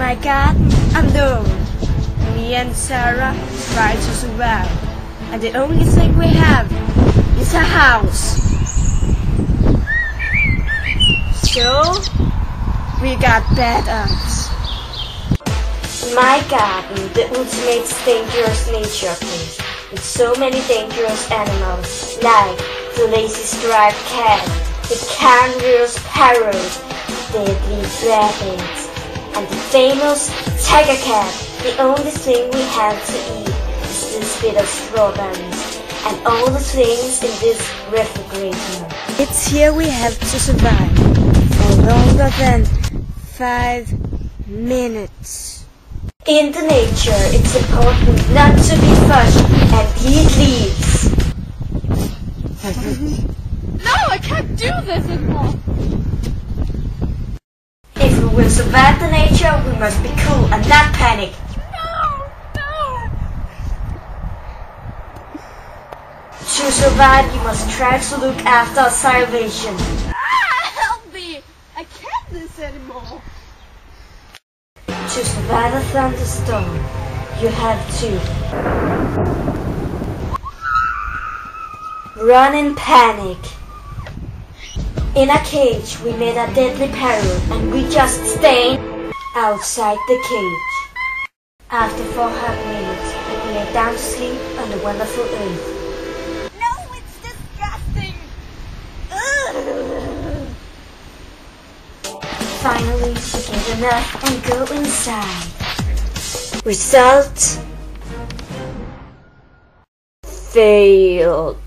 my God, I'm doomed. Me and Sarah try to survive, and the only thing we have is a house. So, we got bad odds. My garden, the ultimate dangerous nature place, with so many dangerous animals, like the lazy striped cat, the kangaroo's parrot, deadly rabbits, and the famous tiger cat. The only thing we have to eat is this bit of strawberries and all the things in this refrigerator. It's here we have to survive for longer than 5 minutes. In the nature, it's important not to be fudged and eat leaves. No, I can't do this anymore. If we will survive the nature, we must be cool and not panic. No. To survive, you must try to look after salvation. Help me! I can't do this anymore. To survive a thunderstorm, you have to run in panic. In a cage, we made a deadly parrot and we just stayed outside the cage. After 4 hot minutes, we lay down to sleep on the wonderful earth. No, it's disgusting. Finally, we get enough and go inside. Result: failed.